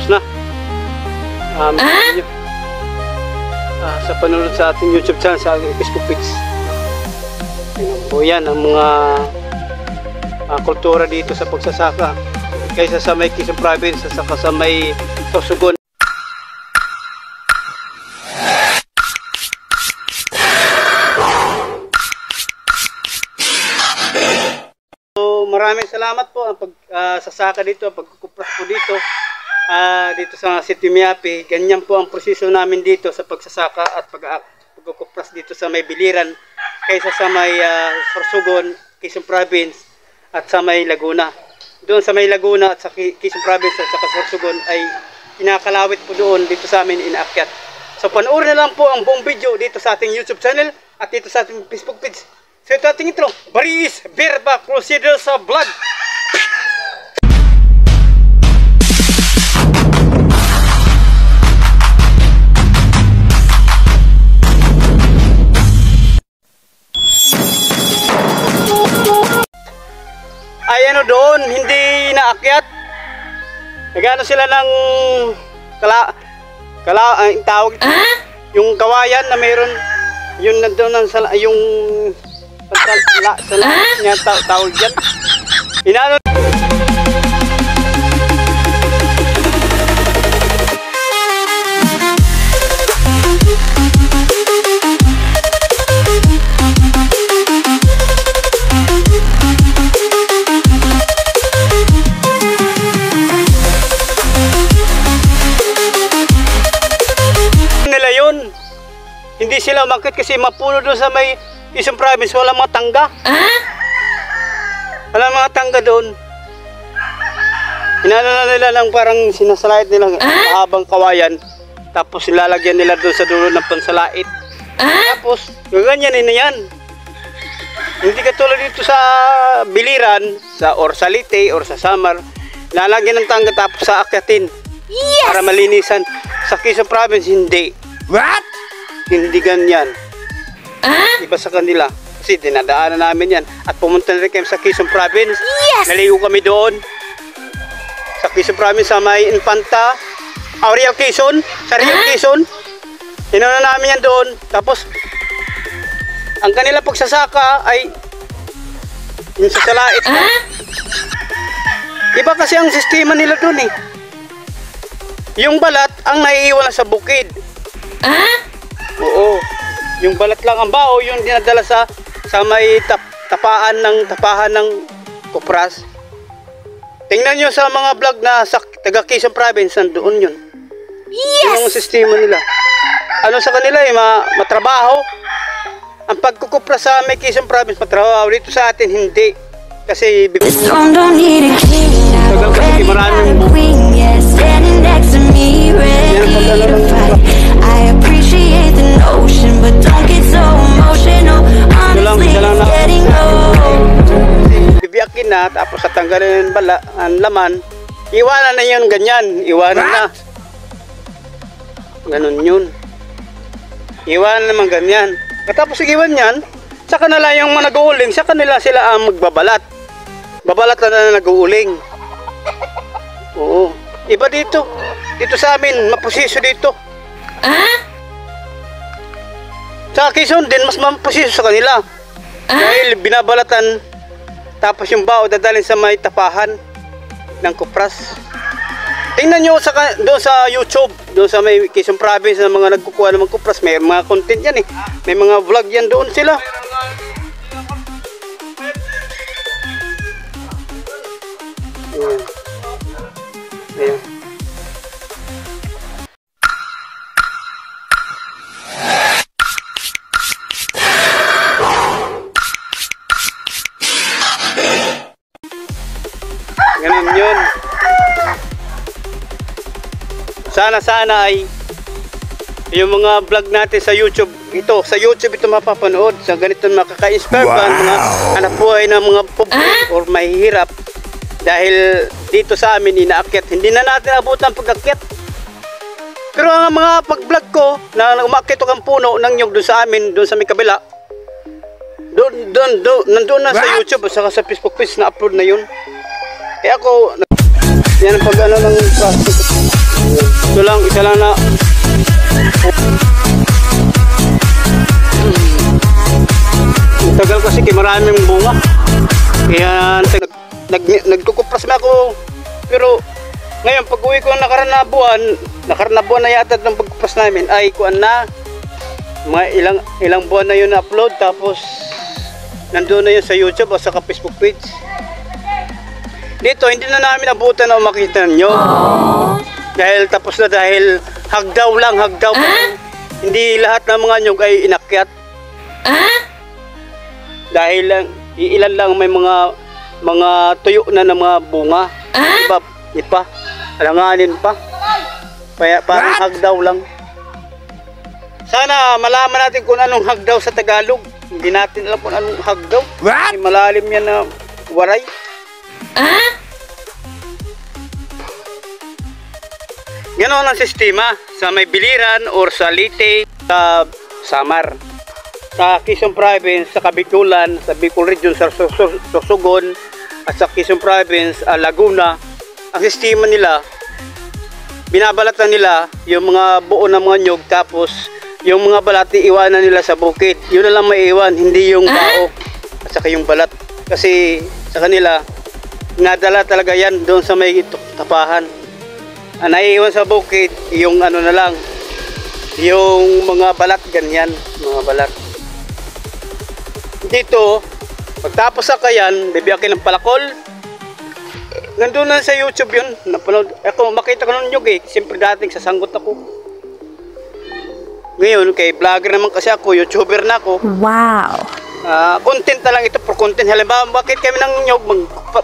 tapos na. Sa panonood sa ating YouTube channel, sa ating Facebook page. O yan ang mga kultura dito sa pagsasaka. Kaysa sa may Quezon Province, saka sa may Sorsogon. Maraming salamat po ang pagsasaka dito, pagkukupras po dito dito sa City Miapi. Ganyan po ang proseso namin dito sa pagsasaka at pagkukupras dito sa may Biliran kaysa sa may Sorsogon, Quezon Province at sa may Laguna. Doon sa may Laguna at sa Quezon Province at sa Sorsogon ay kinakalawit po doon, dito sa amin inaakyat. So panoorin na lang po ang buong video dito sa ating YouTube channel at dito sa ating Facebook page. So ito ating intro, Baris Verba Crusader sa Vlog. Ay ano doon, hindi naakyat. Nagano sila ng tawag yung kawayan na meron yun nandoon yung niya tawag dyan. Inano nila yun. Hindi sila umakit kasi mapuno doon sa may Quezon Province, wala mga tangga. Wala mga tangga doon. Inano na nila lang parang sinasalait nila mahabang kawayan. Tapos ilalagyan nila doon sa dulo ng pansalait. Tapos gaganyanin na yan. Hindi katulad dito sa Biliran, or sa Leyte, or sa Samar. Lalagyan ng tangga tapos sa akyatin. Yes! Para malinisan. Sa Quezon Province, hindi. What? Hindi ganyan. Iba sa kanila. Kasi dinadaanan namin yan. At pumunta na rin kami sa Quezon Province. Yes! Naligo kami doon. Sa Quezon Province, sa may Infanta. Rio Quezon. Sa Rio Quezon. Hinuna namin yan doon. Tapos, ang kanila pagsasaka ay yung sasalait. Iba kasi ang sistema nila doon eh. Yung balat ang naiiwan sa bukid. Oo. Yung balat lang ang bao, yung dinadala sa may tapahan ng kupras. Tingnan nyo sa mga vlog na sa taga Quezon Province, nandoon yun. Yes! Yung sistema nila. Ano sa kanila eh, matrabaho. Ang pagkukupras sa may Quezon Province, matrabaho. Dito sa atin, hindi. Kasi tagal kasi maraming I appreciate the notion, but don't get so emotional. Honestly, it's getting old. Bibiyakin na, tapos tatanggalin ang laman. Iwanan na yun, ganyan. Iwanan na. Ganun yun. Iwanan naman ganyan. Katapos iwan yan, saka na lang yung mga nag-uuling, saka nila sila ang magbabalat. Babalat na nag-uuling. Oo. Iba dito. Dito sa amin, mapusiso dito. Sa Quezon din, mas mapusiso sa kanila. Dahil binabalatan, tapos yung bao dadalhin sa may tapahan ng kupras. Tingnan nyo doon sa YouTube, doon sa may Quezon Province na mga nagkukuha ng kupras, may mga content yan eh. May mga vlog yan doon sila. Ayan. Ganun yun. Sana ay yung mga vlog natin sa YouTube, sa YouTube ito mapapanood. Sa ganito makaka-inspire ba ang mga anak buhay ng mga pobre or mahihirap. Dahil dito sa amin inaakyat, hindi na natin abutan pag-akyat. Pero ang mga pag-vlog ko na umakyat ang puno ng nyug doon sa amin, doon sa may kabila, nandun na sa YouTube at saka sa Facebook page na upload na yun. Kaya ako, yan ang pag-ano ng Ito lang, isa lang na. Ang tagal kasi maraming bunga. Kaya nagkukupras na ako. Pero ngayon pag uwi ko nakaraan na buwan na yata ng pagkupras namin ay kuan na. Mga ilang buwan na yun na upload, tapos nandoon na yun sa YouTube o sa Facebook page. Dito hindi na namin abutan na makita nyo. Dahil tapos na, dahil hagdaw lang. Hindi lahat ng mga nyug ay inakyat. Dahil lang ilan lang may mga tuyo na ng mga bunga. Iba alanganin pa. Kaya parang hagdaw lang. Sana malaman natin kung anong hagdaw sa Tagalog. Hindi natin alam kung anong hagdaw. May malalim yan na waray. Ganon ang sistema sa may Biliran or sa Leyte, sa Samar. Sa Quezon Province, sa Kabikulan, sa Bicol Region, sa Sorsogon, at sa Quezon Province, Laguna, ang sistema nila, binabalatan nila yung mga buo ng mga nyog, tapos yung mga balat iiwanan nila sa bukid. Yun na lang maiiwan, hindi yung bao at saka yung balat. Kasi sa kanila, nadala talaga yan doon sa may tapahan. Ang naiiwan sa bukid, yung ano na lang, yung mga balat, ganyan, mga balat. Dito, pagtapos sa kayan, bibiyakin ng palakol. Nandun na sa YouTube yun. Napanood. Ako, makita ko nun yung siyempre dating sasanggot ako. Ngayon, kay vlogger naman kasi ako, YouTuber na ako. Wow. Content na lang ito, for content. Halimbawa, bakit kami ng nyog,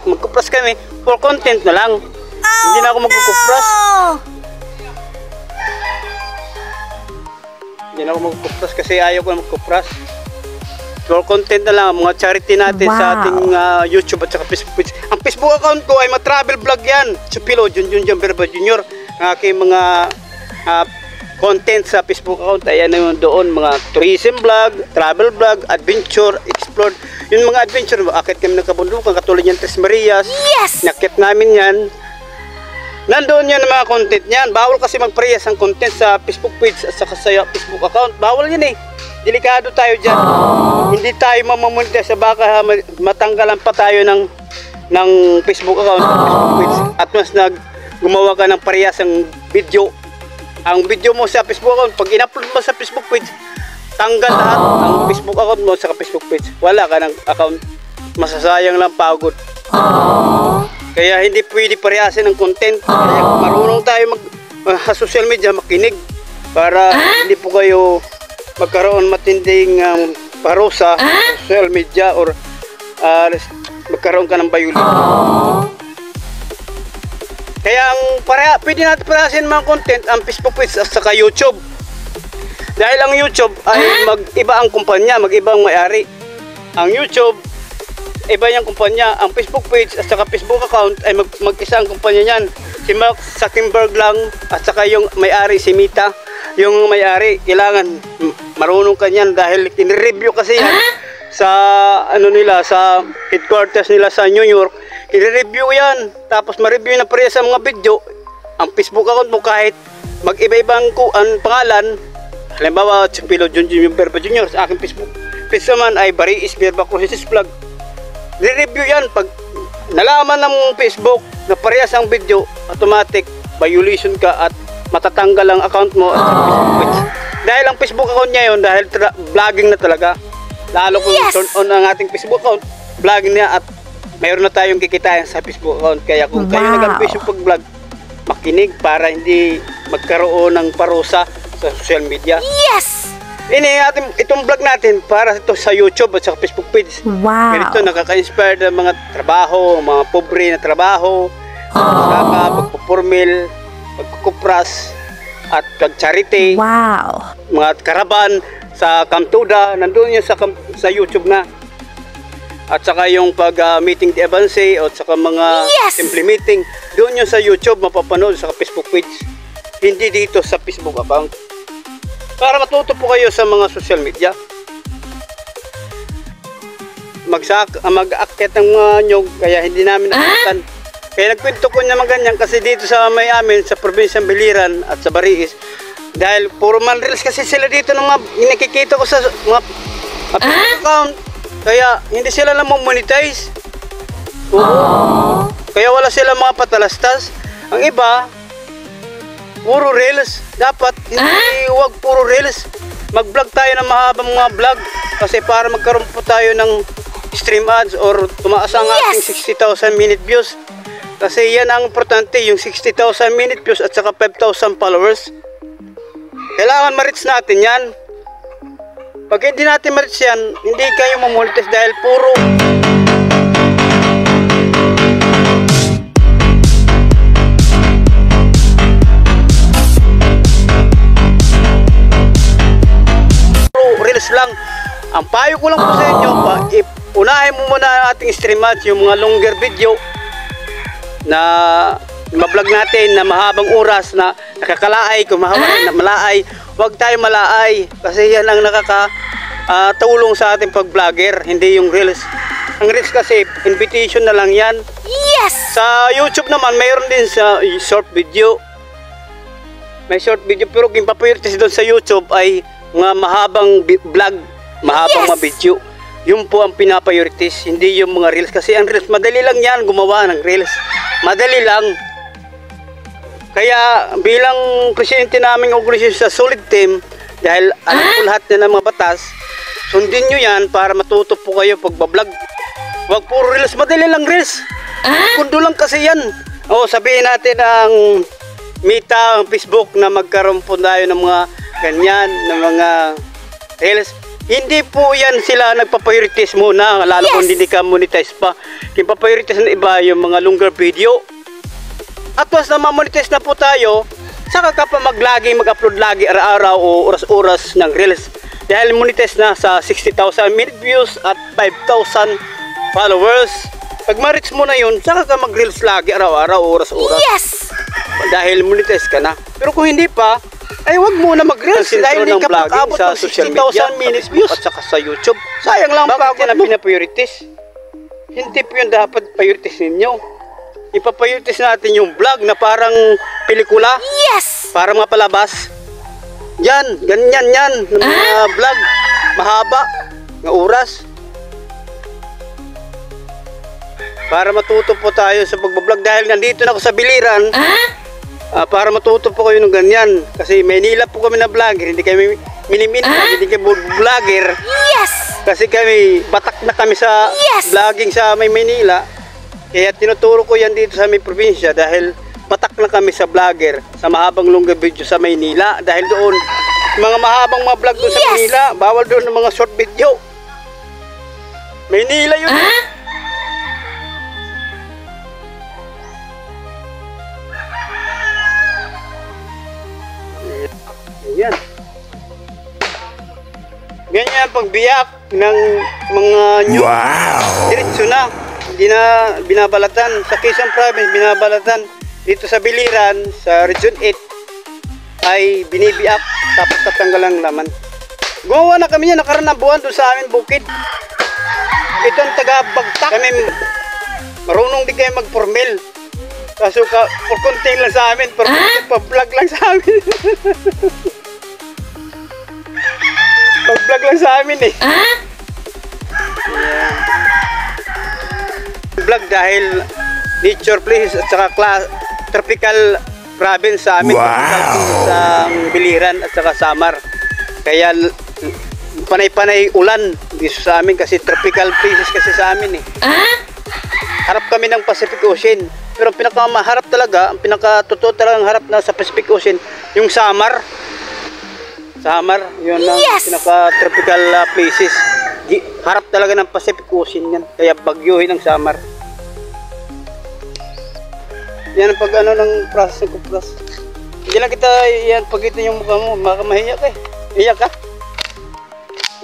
magkupras kami, for content na lang. Hindi na ako magkupras. Hindi na ako magkupras kasi ayaw ko na magkupras. For content na lang, mga charity natin sa ating YouTube at saka Facebook page. Ang Facebook account ko ay travel vlog yan. Chupilo, Junjun Berba Jr. Ang aking mga content sa Facebook account, ayan na yun doon, mga tourism vlog, travel vlog, adventure, explore. Yung mga adventure, akit kami ng kabundukan, katulad yan Tres Marias. Yes! Nakit namin yan. Nandoon yan ang mga content niyan. Bawal kasi magparehas ang content sa Facebook page at saka sa Facebook account. Bawal yan eh. Delikado tayo dyan. Hindi tayo mamamonetize sa baka matanggalan pa tayo ng Facebook account at Facebook page. At mas gumawa ka ng parehas ang video. Ang video mo sa Facebook account, pag in-upload mo sa Facebook page, tanggal lahat ang Facebook account mo sa Facebook page. Wala ka ng account. Masasayang lang pagod. Kaya hindi pwede parehasin ang content. Kaya marunong tayo sa social media makinig para hindi po kayo magkaroon matinding parusa sa social media or magkaroon ka ng bayulin. Kaya pwede natin parehasin mga content ang Facebook page at saka YouTube. Dahil ang YouTube ay mag-iba ang kumpanya, mag-iba ang may-ari. Ang YouTube, iba yung kumpanya. Ang Facebook page at saka Facebook account ay mag-isa ang kumpanya niyan. Si Mark Zuckerberg lang at saka yung may-ari si Meta. Yung may-ari, kailangan marunong ka niyan dahil kinireview kasi yan sa sa headquarters nila sa New York. Kinireview yan. Tapos ma-review na pareha sa mga video. Ang Facebook account mo kahit mag-iba-ibang pangalan. Halimbawa, Chupilo Junjun Berba Jr. Sa aking Facebook page naman ay Bariis Berba Cruises Vlog. Re-review yan. Pag nalaman ng Facebook na parehas ang video, automatic violation ka at matatanggal ang account mo at Facebook page. Dahil ang Facebook account niya yun, dahil vlogging na talaga. Lalo kung turn on ang ating Facebook account, vlogging niya at mayroon na tayong kikitain sa Facebook account. Kaya kung kayo nag-ambis yung pag-vlog, makinig para hindi magkaroon ng parusa sa social media. Yes! Itong vlog natin para ito sa YouTube at sa Facebook page. Wow! Ganito, nakaka-inspire ng mga trabaho, mga pobre na trabaho, pagpupurmil, pagkukupras, at pag-charity. Wow! Mga karaban sa Kamtuda, nandun yun sa YouTube na. At saka yung pag-meeting di Avance o saka mga simple meeting, doon yun sa YouTube mapapanood sa Facebook page. Hindi dito sa Facebook account. Para matuto po kayo sa mga social media. Mag-aakyat ng mga nyog, kaya hindi namin nakikita. Kaya nagkwento ko naman ganyan kasi dito sa may amin, sa probinsyang Biliran at sa Bariis, dahil puro man reels kasi sila dito ng mga nakikita ko sa mga account. Kaya hindi sila na monetize. Kaya wala sila mga patalastas. Ang iba, puro reels. Dapat hindi wag puro reels. Mag-vlog tayo ng mahabang mga vlog kasi para magkaroon po tayo ng stream ads or tumaas ang ating 60,000 minute views. Kasi yan ang importante, yung 60,000 minute views at saka 5,000 followers. Kailangan ma-reach natin yan. Pag hindi natin ma-reach yan, hindi kayo mamonetize dahil puro reels lang. Ang payo ko lang po sa inyo, unahin mo muna ang ating stream ads, yung mga longer video na ma-vlog natin na mahabang oras na nakakalaay, kung mahaway na malaay, huwag tayo malaay kasi yan ang nakakatulong sa ating pag-vlogger, hindi yung reels. Ang reels kasi invitation na lang yan. Yes! Sa YouTube naman mayroon din sa short video, may short video, pero kung papayurtis doon sa YouTube ay mga mahabang vlog, mahabang mga video. Yun po ang pinapayuritis, hindi yung mga reels. Kasi ang reels, madali lang yan gumawa ng reels. Madali lang. Kaya bilang presidente namin organisasyon sa Solid Team, dahil alam ko lahat na ng mga batas, sundin nyo yan para matuto po kayo pagbablog. Huwag puro reels, madali lang reels. Kundo lang kasi yan. O sabihin natin ang Meta, ang Facebook na magkaroon po tayo ng mga ganyan, ng mga reels. Hindi po yan sila nagpa-priorities muna, lalo kung hindi ka monetize pa. Yung pa-priorities na iba, yung mga longer video. At once na ma-monetize na po tayo, saka ka pa mag-lagi, mag-upload lagi araw-araw o oras-oras ng reels. Dahil monetize na sa 60,000 minute views at 5,000 followers. Pag ma-reach mo na yun, saka ka mag-reels lagi araw-araw o oras-oras. Yes! Dahil monetize ka na. Pero kung hindi pa, ay wag muna mag-reels dahil hindi ka pag-abot ng 60,000 minutes views at saka sa YouTube. Sayang lang pa ako na pina-priorities. Hindi po yun dapat priorities ninyo. Ipa-priorities natin yung vlog na parang pelikula. Yes! Parang mga palabas. Yan, ganyan yan. Mga vlog, mahaba, ng oras. Para matuto po tayo sa pagbablog dahil nandito na ako sa Biliran. Para matuto po kayo ng ganyan. Kasi Maynila po kami na vlogger, hindi kami miniminta, hindi kami vlogger. Yes! Kasi kami, batak na kami sa vlogging sa Maynila. Kaya tinuturo ko yan dito sa may probinsya dahil batak na kami sa vlogger, sa mahabang longer video sa Maynila. Dahil doon, mga mahabang mga vlog doon sa Maynila, bawal doon ng mga short video. Maynila yun. Yan. Ganyan pagbiyak ng mga new. Wow! Diretso na. Hindi na binabalatan. Sa Quezon Province, binabalatan. Dito sa Biliran, sa Region 8, ay binibiyak. Tapos tatanggal ang laman. Gumawa na kami yan. Nakaraan ng buwan doon sa amin, bukid. Ito ang taga-bagtak. Kami, marunong din kayo mag-formel. Kaso for konti lang sa amin. For pa-vlog lang sa amin. Pag-vlog lang sa amin eh. Yeah. Vlog dahil nature place at saka tropical province sa amin. Sa Biliran at saka Samar. Kaya panay-panay ulan dito sa amin kasi tropical places kasi sa amin eh. Harap kami ng Pacific Ocean. Pero ang pinakamaharap talaga, ang pinakatotoo talagang harap na sa Pacific Ocean, yung Samar. Samar, yun ang pinaka-tropical places. Harap talaga ng Pacific Ocean yan. Kaya bagyuhin ang Samar. Yan ang pag ano ng process ng kupras. Hindi lang kita yan pagkita yung mukha mo. Makamahiyak eh. Iyak ka.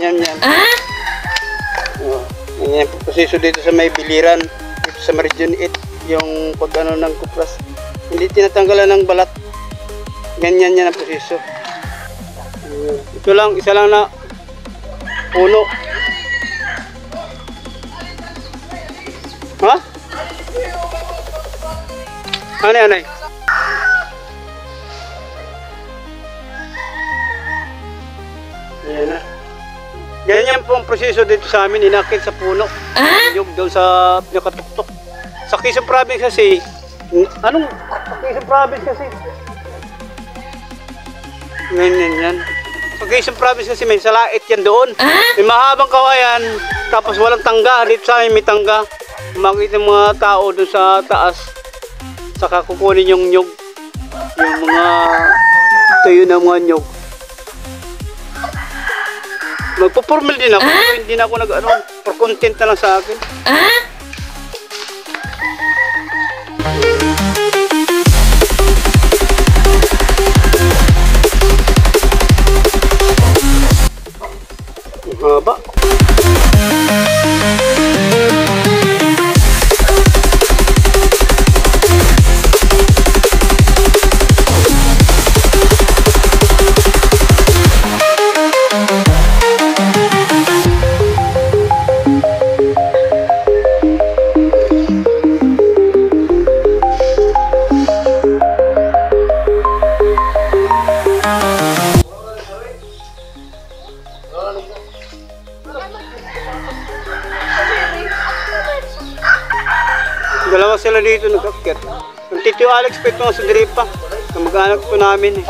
Yan. Yan ang proseso dito sa may Biliran. Dito sa Region 8. Yung pag ano ng kupras. Hindi tinatanggalan ng balat. Ganyan yan ang proseso. Ito lang, isa lang na puno. Ha? Ano yan, ay? Ayan na. Ganyan po ang proseso dito sa amin, inakit sa puno. Yung doon sa pinakatuktok. Sa Quezon Province kasi, sa Quezon Province kasi? Yan. Sa Quezon Province kasi may salait yan doon. May mahabang kawayan, tapos walang tangga. Dito sa amin may tangga. Makikita yung mga tao doon sa taas. Saka kukunin yung nyug. Yung mga tuyo ng mga nyug. Magpo-formal din ako, hindi na ako nag-ano, for content na lang sa akin. Ang haba. Dalawa sila dito nag-akyat. Yung Tito Alex pa itong sa Dripa. Kamag-anak po namin eh.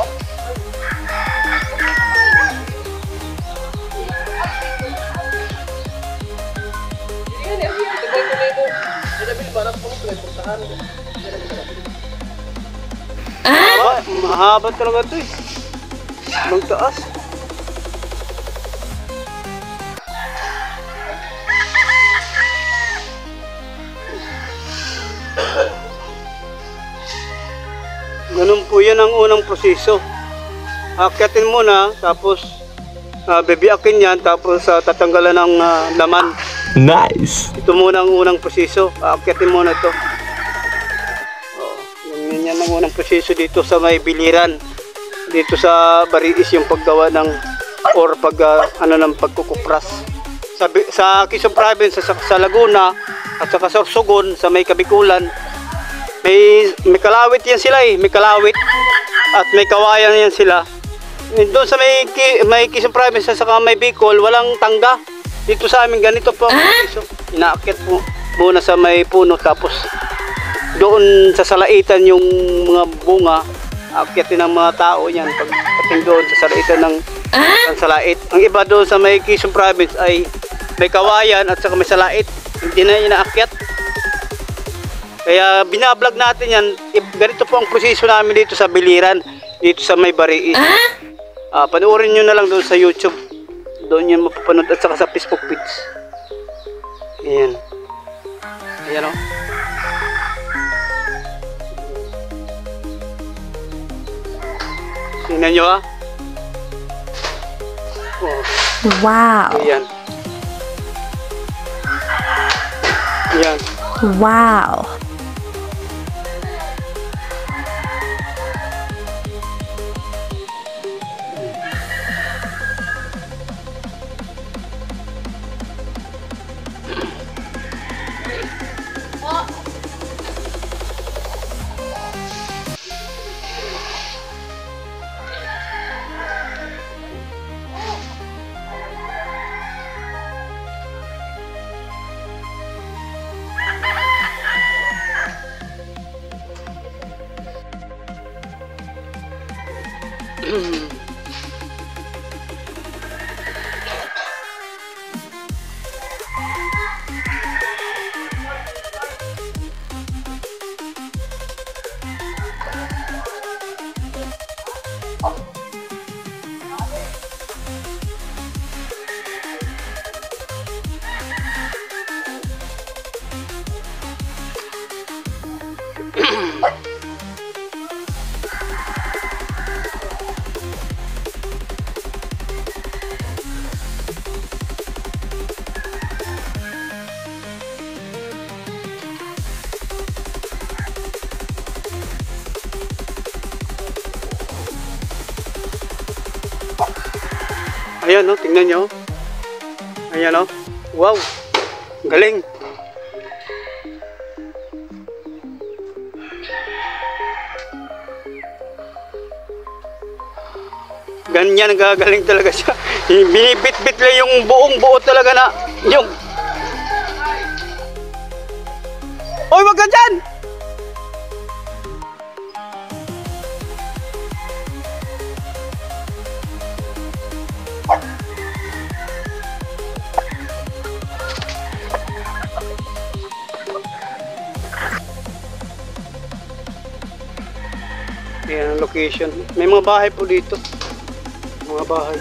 Mahaba talaga ito eh. Magtaas. Ganun po yan ang unang proseso. Akyatin muna, tapos bebiakin yan, tapos tatanggalan ng laman. Nice! Ito muna ang unang proseso. Akyatin muna ito. Yan ang unang proseso dito sa may biliran. Dito sa Bariis yung paggawa ng or ng pagkukupras. Sa Quezon Province, sa Laguna, at saka sa Sorsogon, sa may Kabikulan, may kalawit yan sila eh, may kalawit at may kawayan yan sila. Doon sa may Quezon Province at saka may Bicol, walang tangga. Dito sa amin ganito po. Inaakyat po muna sa may puno, tapos doon sa salaitan yung mga bunga, aakyatin ng mga tao yan pagdating doon sa salaitan ng salait. Ang iba doon sa may Quezon Province ay may kawayan at saka may salait, hindi na inaakyat. Kaya binablog natin yan. Ganito po ang proseso namin dito sa biliran, dito sa may Bariis. Panoorin nyo na lang doon sa YouTube. Doon yan mapapanood, at saka sa Facebook page. Ayan. Ayan o. Tingnan nyo ha. Oh. Wow. Ayan. Ayan. Wow. Ayan o, tingnan nyo. Ayan o. Wow. Galing. Ganyan gagaling talaga siya. Binibit-bit lang yung buong buo talaga na yung... Oy, wag ka dyan! Yan ang location. May mga bahay po dito. Mga bahay.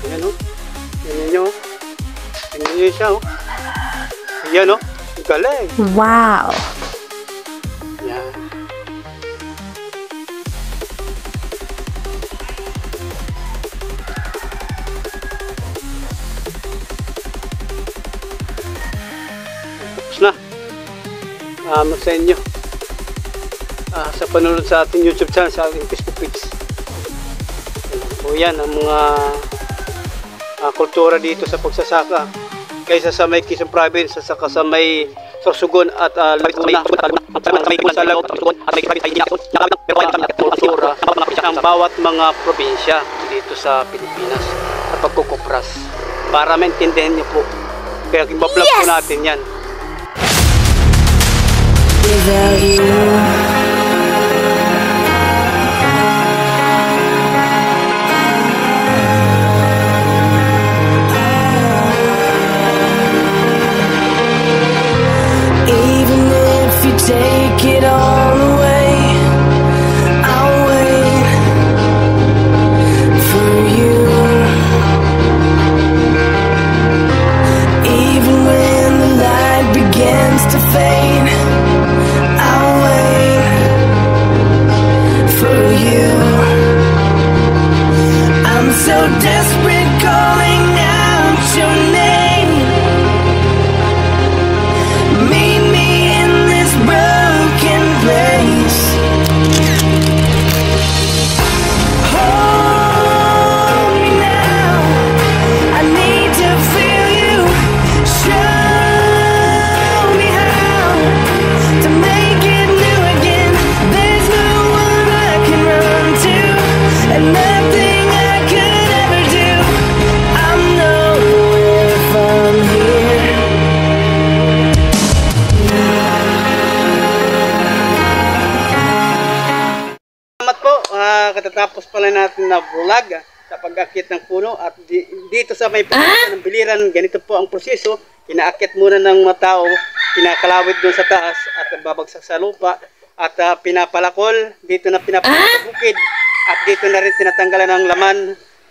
Ayan o. Tingnan nyo. Tingnan nyo siya o. Ayan o. Galing. Wow. Ayan. Tapos na. Salamat sa inyo. Sa panunod sa ating YouTube channel, sa ating Facebook page. So yan ang mga kultura dito sa pagsasaka kaysa sa may Quezon Province, saka sa may Sorsogon at Laguna, sa kultura ng bawat mga probinsya dito sa Pilipinas sa pagkukupras, para maintindihan niyo po. Kaya i-vlog po natin yan. Without you, take it all away, I'll wait for you. Even when the light begins to fade, I'll wait for you. I'm so desperate, calling out your name. Meet me in this broken place. Hold me now, I need to feel you. Show me how to make it new again. There's no one I can run to, and nothing I could ever do. I'm nowhere from here. Salamat po. Katatapos pala natin na vlog sa pag-akit ng puno at dito sa may pagkakit ng biliran, ganito po ang proseso. Inaakit muna ng mga tao, pinakalawit doon sa taas at babagsak sa lupa at pinapalakol, dito na pinapalakol sa bukid at dito na rin tinatanggalan ng laman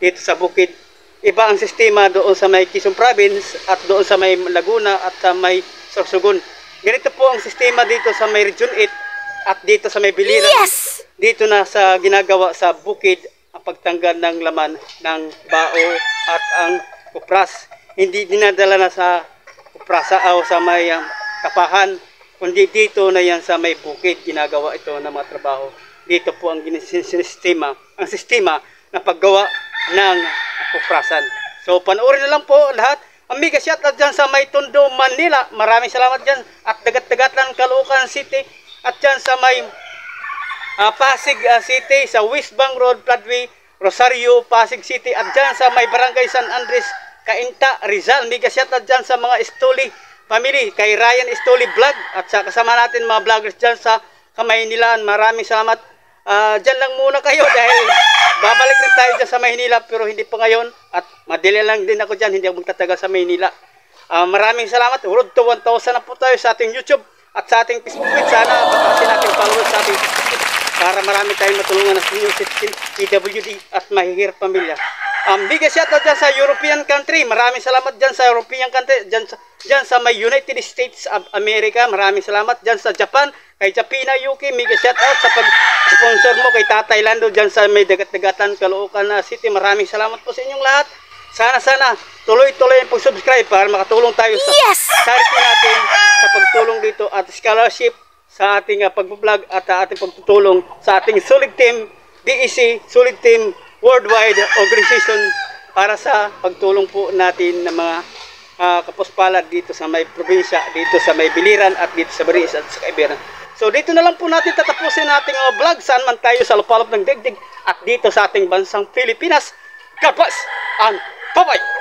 dito sa bukid. Iba ang sistema doon sa may Quezon Province at doon sa may Laguna at sa may Sorsogon. Ganito po ang sistema dito sa may Region 8 at dito sa may biliran. Yes! Dito na sa ginagawa sa bukid ang pagtanggal ng laman ng bao at ang kupras. Hindi dinadala na sa kuprasa o sa may kapahan, kundi dito na yan sa may bukid ginagawa ito ng mga trabaho. Dito po ang sistema na paggawa ng kuprasan. So panoorin na lang po lahat. Amiga, shout out dyan sa may Tondo, Manila. Maraming salamat dyan. At dagat-dagatan, Caloocan City. At dyan sa may Pasig City, sa West Bank Road, Floodway, Rosario, Pasig City. At dyan sa may Barangay San Andres, Cainta, Rizal. Mega shout out dyan sa mga Estoli family, kay Ryan Estoli Vlog. At sa kasama natin mga vloggers dyan sa Kamaynilaan. Maraming salamat. Dyan lang muna kayo dahil babalik rin tayo dyan sa Maynila, pero hindi po ngayon. At madali lang din ako dyan, hindi ako magtatagal sa Maynila. Maraming salamat. Road to 1,000 na po tayo sa ating YouTube at sa ating Facebook page. Sana pagkasin natin followers sa ating Facebook page. para marami tayong matulungan ng senior citizen, PWD at mahihirap pamilya. Bigay shoutout dyan sa European country. Maraming salamat dyan sa European country. Dyan sa may United States of America. Maraming salamat dyan sa Japan. Kay Japina UK. Bigay shoutout sa pag-sponsor mo kay Tatay Lando dyan sa may dagat-dagatan Caloocan City. Maraming salamat po sa inyong lahat. Sana tuloy-tuloy ang pag-subscribe para makatulong tayo sa charity natin sa pagtulong dito at scholarship sa ating pag-vlog at ating pagtutulong sa ating Solid Team DEC, Solid Team Worldwide Organization para sa pagtulong po natin ng mga kapuspalad dito sa may probinsya, dito sa may Biliran at dito sa Baris at sa Kaibiran. So dito na lang po natin tatapusin nating vlog saan man tayo sa lupalop ng digdig at dito sa ating bansang Pilipinas. God bless and bye-bye!